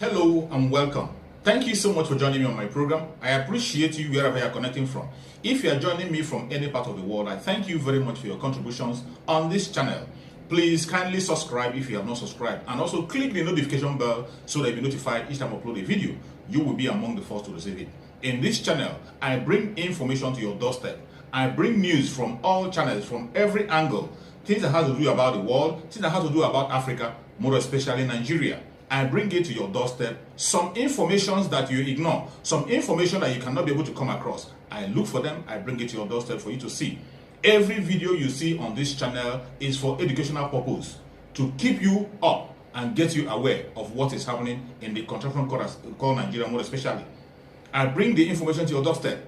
Hello and welcome. Thank you so much for joining me on my program. I appreciate you wherever you are connecting from. If you are joining me from any part of the world, I thank you very much for your contributions on this channel. Please kindly subscribe if you have not subscribed, and also click the notification bell so that you'll be notified each time I upload a video. You will be among the first to receive it. In this channel, I bring information to your doorstep. I bring news from all channels, from every angle. Things that have to do about the world, things that have to do about Africa, more especially Nigeria. I bring it to your doorstep, some information that you ignore, some information that you cannot be able to come across. I look for them, I bring it to your doorstep for you to see. Every video you see on this channel is for educational purpose, to keep you up and get you aware of what is happening in the contraction called Nigeria, more especially. I bring the information to your doorstep.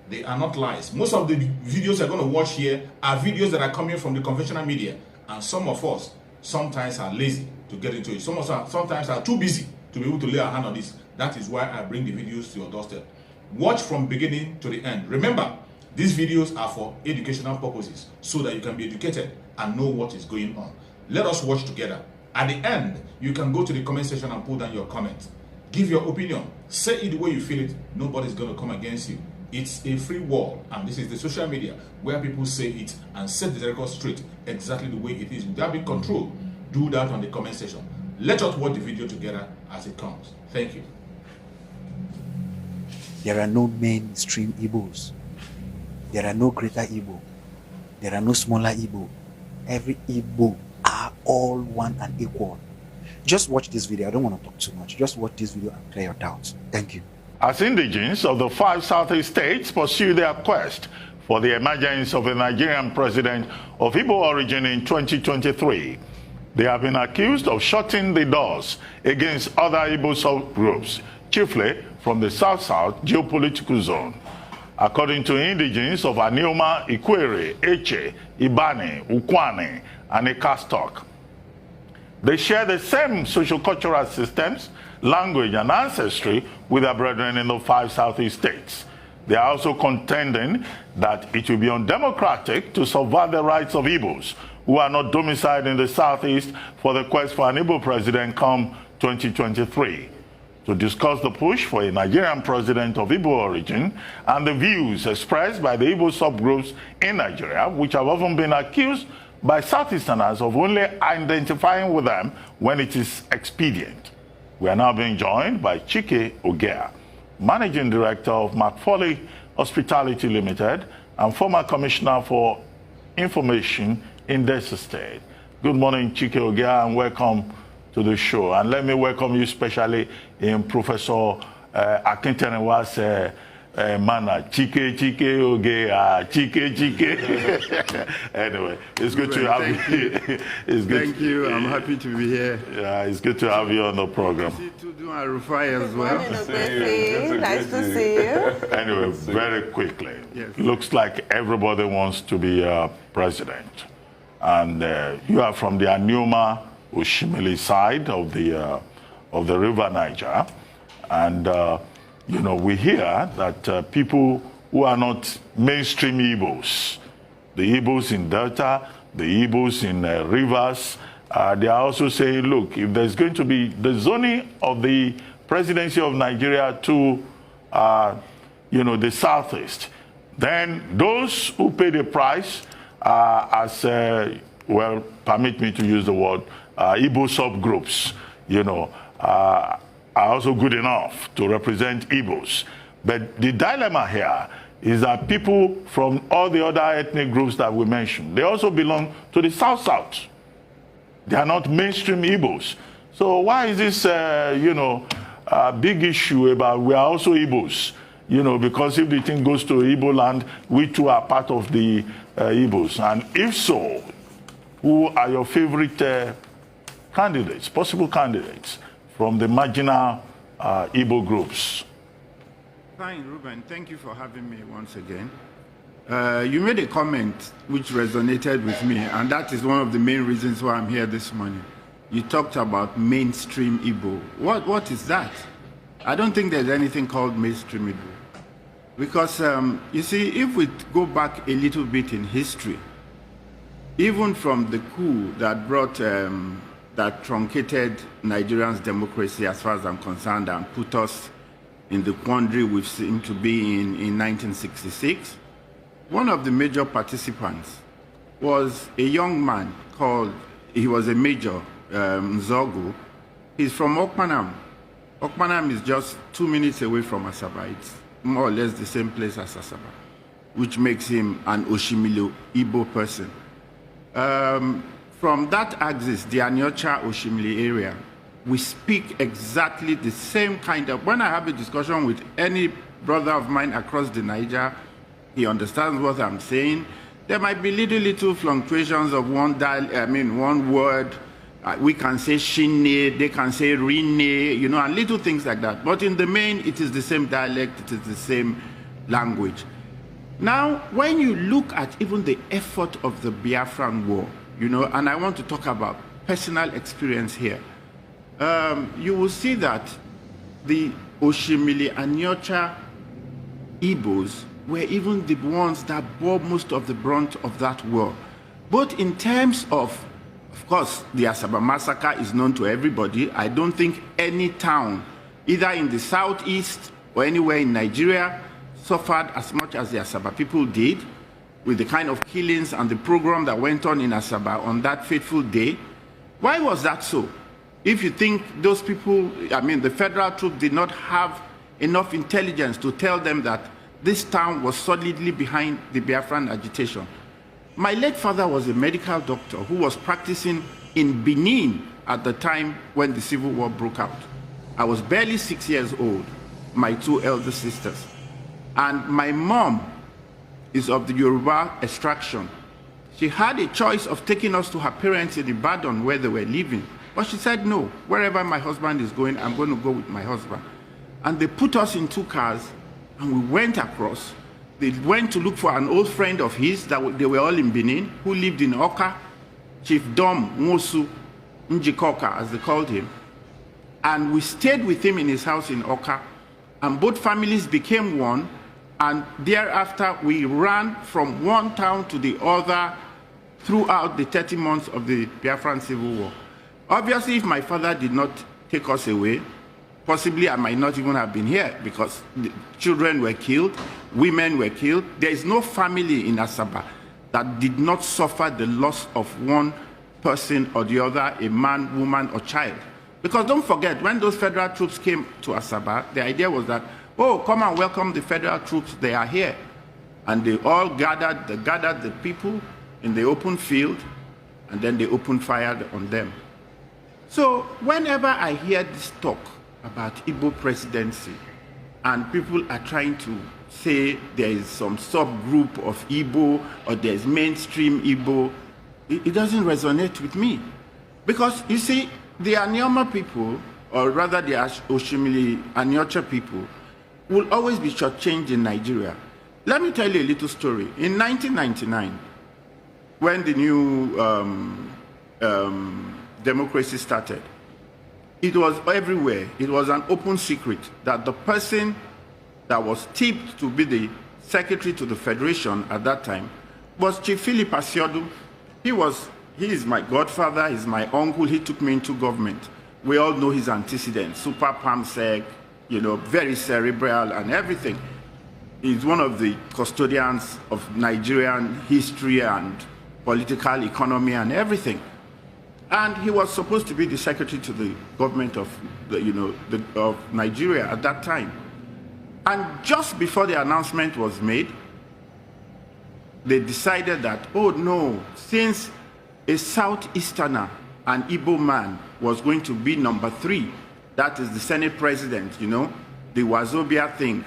They are not lies. Most of the videos you're going to watch here are videos that are coming from the conventional media, and some of us sometimes are lazy to get into it. Some of us sometimes are too busy to be able to lay our hand on this. That is why I bring the videos to your doorstep. Watch from beginning to the end. Remember, these videos are for educational purposes, so that you can be educated and know what is going on. Let us watch together. At the end, you can go to the comment section and put down your comment. Give your opinion. Say it the way you feel it. Nobody's going to come against you. It's a free world, and this is the social media where people say it and set the record straight exactly the way it is without being controlled. Do that on the comment section. Let us watch the video together as it comes. Thank you. There are no mainstream Igbos. There are no greater Igbo. There are no smaller Igbo. Every Igbo are all one and equal. Just watch this video. I don't want to talk too much. Just watch this video and clear your doubts. Thank you. As indigenes of the 5 Southeast states pursue their quest for the emergence of a Nigerian president of Igbo origin in 2023, they have been accused of shutting the doors against other Igbo subgroups, chiefly from the South-South geopolitical zone. According to indigenes of Anioma, Ikwere, Eche, Ibani, Ukwane, and Ekastok, they share the same social-cultural systems, language, and ancestry with their brethren in the 5 Southeast states. They are also contending that it will be undemocratic to subvert the rights of Igbos who are not domiciled in the Southeast for the quest for an Igbo president come 2023. To discuss the push for a Nigerian president of Igbo origin and the views expressed by the Igbo subgroups in Nigeria, which have often been accused by Southeasterners of only identifying with them when it is expedient. We are now being joined by Chike Ogea, Managing Director of McFarlane Hospitality Limited and former Commissioner for Information in Delta State. Good morning, Chike Ogea, and welcome to the show. And let me welcome you especially in Professor Akintenewa's manner. Chike Ogea, Chike. Anyway, it's good to have you. Thank you. I'm happy to be here. Yeah, it's good to have you on the program. To do a Rufai as well. Nice to see you. Anyway, very quickly, Yes. Looks like everybody wants to be president. And you are from the Anioma Oshimili side of the River Niger. And you know, we hear that people who are not mainstream Igbos, the Igbos in Delta, the Igbos in rivers, they are also saying, look, if there's going to be the zoning of the presidency of Nigeria to, you know, the Southeast, then those who pay the price as, well, permit me to use the word, Igbo subgroups, you know, are also good enough to represent Igbos. But the dilemma here is that people from all the other ethnic groups that we mentioned, they also belong to the South-South. They are not mainstream Igbos. So why is this, you know, a big issue about we are also Igbos? You know, because if the thing goes to Igbo land, we too are part of the Igbos. And if so, who are your favorite candidates, possible candidates from the marginal Igbo groups? Fine, Ruben. Thank you for having me once again. You made a comment which resonated with me, and that is one of the main reasons why I'm here this morning. You talked about mainstream Igbo. What is that? I don't think there's anything called mainstream Igbo. Because, you see, if we go back a little bit in history, even from the coup that brought that truncated Nigerians' democracy, as far as I'm concerned, and put us in the quandary we seem to be in 1966. One of the major participants was a young man he was a major, Nzogu. He's from Okpanam. Okpanam is just 2 minutes away from Asaba. It's more or less the same place as Asaba, which makes him an Oshimili Igbo person. From that axis, the Anyocha Oshimili area, we speak exactly the same kind of, when I have a discussion with any brother of mine across the Niger, he understands what I'm saying. There might be little fluctuations of one word. We can say shine, they can say rine, and little things like that. But in the main, it is the same dialect, it is the same language. Now, when you look at even the effort of the Biafran War, and I want to talk about personal experience here, you will see that the Oshimili and Nyocha Igbos were even the ones that bore most of the brunt of that war. Both in terms of course, the Asaba massacre is known to everybody. I don't think any town, either in the southeast or anywhere in Nigeria, suffered as much as the Asaba people did, with the kind of killings and the program that went on in Asaba on that fateful day. Why was that so? If you think those people, the federal troops did not have enough intelligence to tell them that this town was solidly behind the Biafran agitation. My late father was a medical doctor who was practicing in Benin at the time when the Civil War broke out. I was barely 6 years old, my 2 elder sisters. And my mom is of the Yoruba extraction. She had a choice of taking us to her parents in Ibadan where they were living. But she said, no, wherever my husband is going, I'm going to go with my husband. And they put us in 2 cars and we went across. They went to look for an old friend of his, that they were all in Benin, who lived in Oka, Chief Dom Nwosu Njikoka, as they called him. And we stayed with him in his house in Oka, and both families became one, and thereafter we ran from one town to the other throughout the 30 months of the Biafran Civil War. Obviously, if my father did not take us away, possibly I might not even have been here, because the children were killed, women were killed. There is no family in Asaba that did not suffer the loss of one person or the other, a man, woman, or child. Because don't forget, when those federal troops came to Asaba, the idea was that, oh, come and welcome the federal troops, they are here. And they all gathered the people in the open field, and then they opened fire on them. So whenever I hear this talk about Igbo presidency, and people are trying to say there is some subgroup of Igbo or there's mainstream Igbo, it doesn't resonate with me. Because you see, the Anyama people, or rather the Oshimili Anyocha people, will always be shortchanged in Nigeria. Let me tell you a little story. In 1999, when the new democracy started, it was everywhere. It was an open secret that the person that was tipped to be the secretary to the Federation at that time was Chief Philip Asiodu. He is my godfather, he's my uncle, he took me into government. We all know his antecedents, super palmsec, very cerebral and everything. He's one of the custodians of Nigerian history and political economy and everything. And he was supposed to be the secretary to the government of of Nigeria at that time. And just before the announcement was made, they decided that, oh no, since a Southeasterner, an Igbo man, was going to be number 3, that is the Senate president, the Wazobia thing,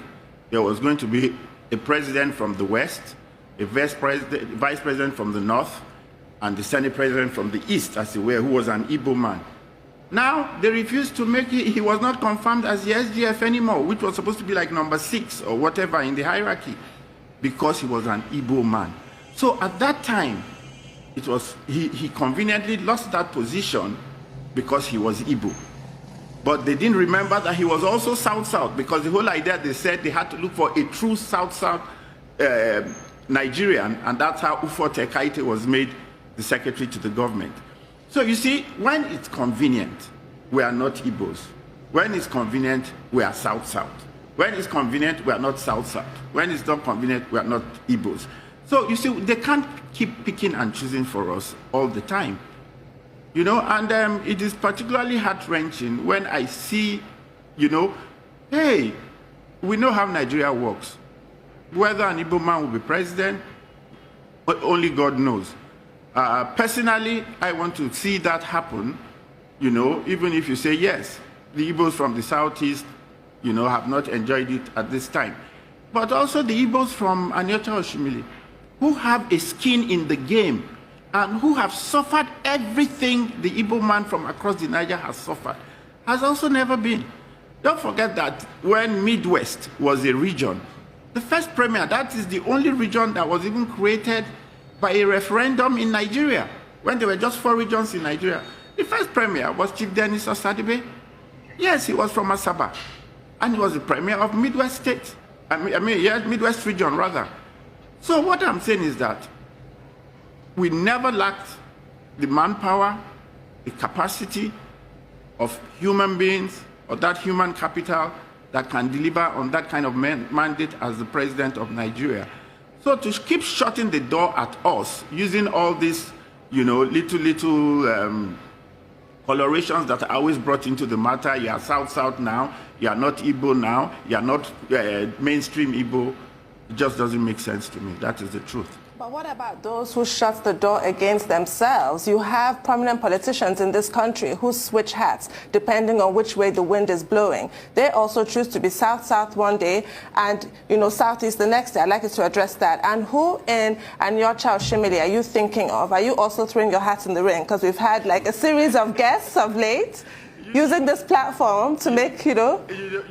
there was going to be a president from the West, a vice president from the North, and the Senate president from the East, as it were, who was an Igbo man. Now, they refused to make it, he was not confirmed as the SGF anymore, which was supposed to be like number 6 or whatever in the hierarchy, because he was an Igbo man. So at that time, it was, he conveniently lost that position because he was Igbo. But they didn't remember that he was also South-South, because the whole idea, they said they had to look for a true South-South Nigerian, and that's how Ufo Tekaite was made the secretary to the government. So you see, when it's convenient, we are not Igbos. When it's convenient, we are South-South. When it's convenient, we are not South-South. When it's not convenient, we are not Igbos. So you see, they can't keep picking and choosing for us all the time. You know, and it is particularly heart-wrenching when I see, you know, hey, we know how Nigeria works. Whether an Igbo man will be president, only God knows. Personally, I want to see that happen, you know, even if you say yes, the Igbos from the Southeast, you know, have not enjoyed it at this time. But also the Igbos from Anyota Oshimili, who have a skin in the game and who have suffered everything the Igbo man from across the Niger has suffered, has also never been. Don't forget that when Midwest was a region, the first premier, that is the only region that was even created by a referendum in Nigeria, when there were just 4 regions in Nigeria. The first premier was Chief Dennis Osadibe. Yes, he was from Asaba, and he was the premier of Midwest State. Midwest region, rather. So what I'm saying is that we never lacked the manpower, the capacity of human beings, or that human capital that can deliver on that kind of mandate as the president of Nigeria. So to keep shutting the door at us, using all these, you know, little colorations that are always brought into the matter, you are South-South now, you are not Igbo now, you are not mainstream Igbo, it just doesn't make sense to me. That is the truth. But what about those who shut the door against themselves? You have prominent politicians in this country who switch hats depending on which way the wind is blowing. They also choose to be South-South one day and, you know, Southeast the next day. I'd like you to address that. And who in Anyota Oshimili are you thinking of? Are you also throwing your hat in the ring? Because we've had like a series of guests of late using this platform to make, you know,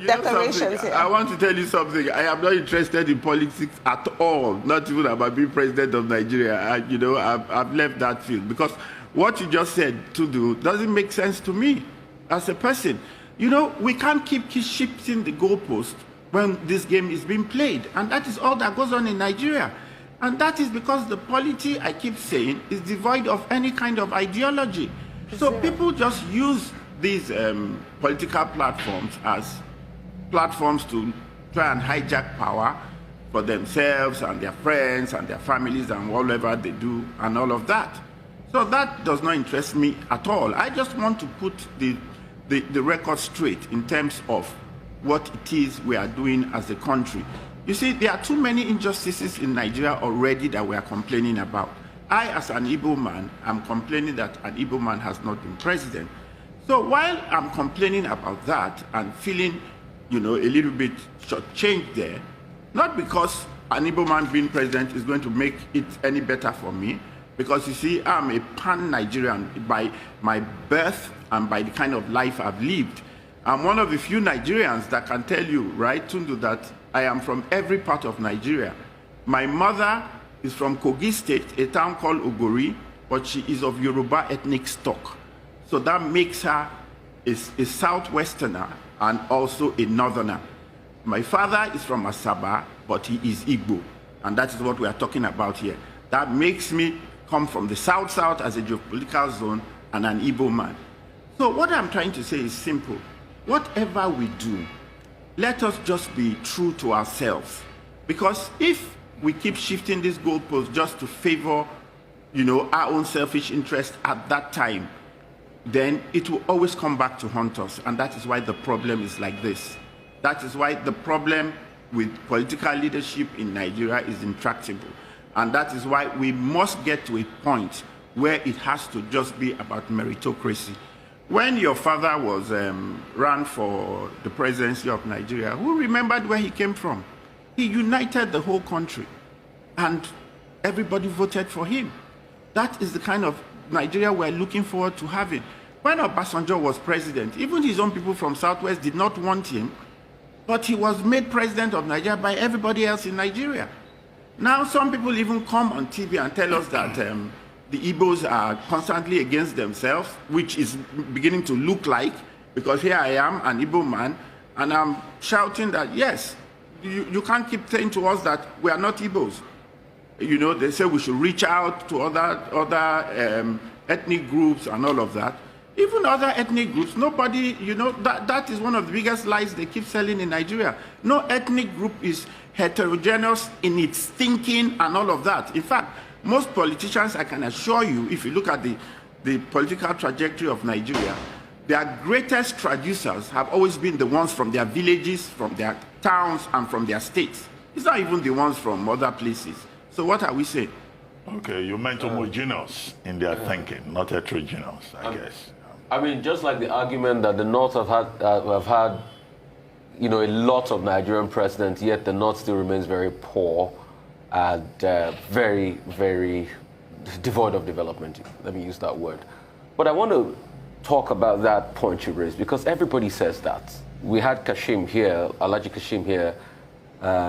declarations here. I want to tell you something. I am not interested in politics at all, not even about being president of Nigeria. I've left that field because what you just said to do doesn't make sense to me as a person. You know, we can't keep shifting the goalpost when this game is being played, and that is all that goes on in Nigeria. And that is because the polity, I keep saying, is devoid of any kind of ideology. So people just use these political platforms as platforms to try and hijack power for themselves and their friends and their families and whatever they do and all of that. So that does not interest me at all. I just want to put the record straight in terms of what it is we are doing as a country. You see, there are too many injustices in Nigeria already that we are complaining about. I, as an Igbo man, am complaining that an Igbo man has not been president. So while I'm complaining about that and feeling, you know, a little bit shortchanged there, not because an Igbo man being president is going to make it any better for me, because you see, I'm a pan-Nigerian by my birth and by the kind of life I've lived. I'm one of the few Nigerians that can tell you, right, Tundu, that I am from every part of Nigeria. My mother is from Kogi State, a town called Ogori, but she is of Yoruba ethnic stock. So that makes her a Southwesterner and also a Northerner. My father is from Asaba, but he is Igbo, and that is what we are talking about here. That makes me come from the South-South as a geopolitical zone and an Igbo man. So what I'm trying to say is simple. Whatever we do, let us just be true to ourselves. Because if we keep shifting this goalpost just to favor, you know, our own selfish interest at that time, then it will always come back to haunt us. And that is why the problem is like this. That is why the problem with political leadership in Nigeria is intractable. And that is why we must get to a point where it has to just be about meritocracy. When your father was ran for the presidency of Nigeria, who remembered where he came from? He united the whole country, and everybody voted for him. That is the kind of Nigeria we're looking forward to having. When Obasanjo was president, even his own people from Southwest did not want him, but he was made president of Nigeria by everybody else in Nigeria. Now some people even come on TV and tell us that the Igbos are constantly against themselves, which is beginning to look like, because here I am, an Igbo man, and I'm shouting that, yes, you can't keep saying to us that we are not Igbos. You know, they say we should reach out to other ethnic groups and all of that. Even other ethnic groups, nobody, that is one of the biggest lies they keep selling in Nigeria. No ethnic group is heterogeneous in its thinking and all of that. In fact, most politicians, I can assure you, if you look at the political trajectory of Nigeria, their greatest traducers have always been the ones from their villages, from their towns, and from their states. It's not even the ones from other places. So what are we saying? Okay, you meant homogeneous in their thinking, not heterogeneous, I guess. I mean, just like the argument that the North have had, a lot of Nigerian presidents, yet the North still remains very poor and very, very devoid of development. Let me use that word. But I want to talk about that point you raised, because everybody says that. We had Kashim here, Alhaji Kashim here,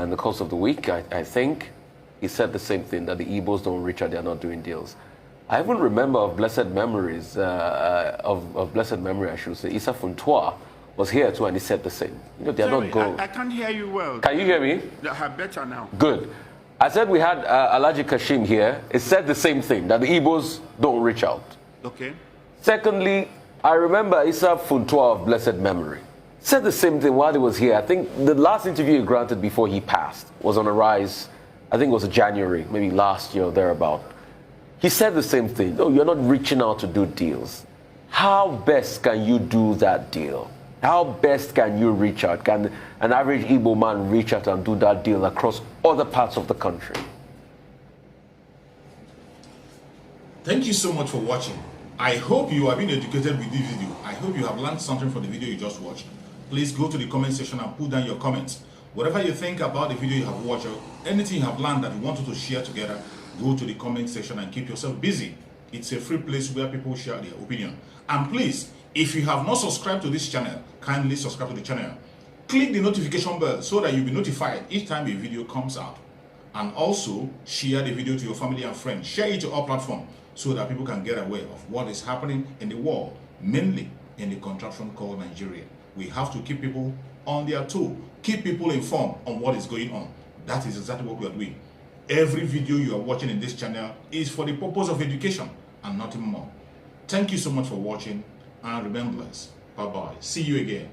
in the course of the week, I think. He said the same thing, that the Igbos don't reach out, they're not doing deals. I even remember of blessed memories, of blessed memory, I should say. Issa Funtua was here too, and he said the same. They are not going. I can't hear you well. Can you hear me? Yeah, better now. Good. I said we had Alhaji Kashim here. It said the same thing, that the Igbos don't reach out. Okay. Secondly, I remember Issa Funtua of blessed memory said the same thing while he was here. I think the last interview he granted before he passed was on Arise. I think it was January, maybe last year or thereabout. He said the same thing. Oh, you're not reaching out to do deals. How best can you do that deal? How best can you reach out? Can an average Igbo man reach out and do that deal across other parts of the country? Thank you so much for watching. I hope you have been educated with this video. I hope you have learned something from the video you just watched. Please go to the comment section and put down your comments. Whatever you think about the video you have watched, or anything you have learned that you want to share together, go to the comment section and keep yourself busy. It's a free place where people share their opinion. And please, if you have not subscribed to this channel, kindly subscribe to the channel. Click the notification bell so that you'll be notified each time a video comes out. And also, share the video to your family and friends. Share it to all platforms so that people can get aware of what is happening in the world, mainly in the contraption called Nigeria. We have to keep people on their toe, keep people informed on what is going on. That is exactly what we are doing. Every video you are watching in this channel is for the purpose of education and nothing more. Thank you so much for watching, and remember, bye-bye. See you again.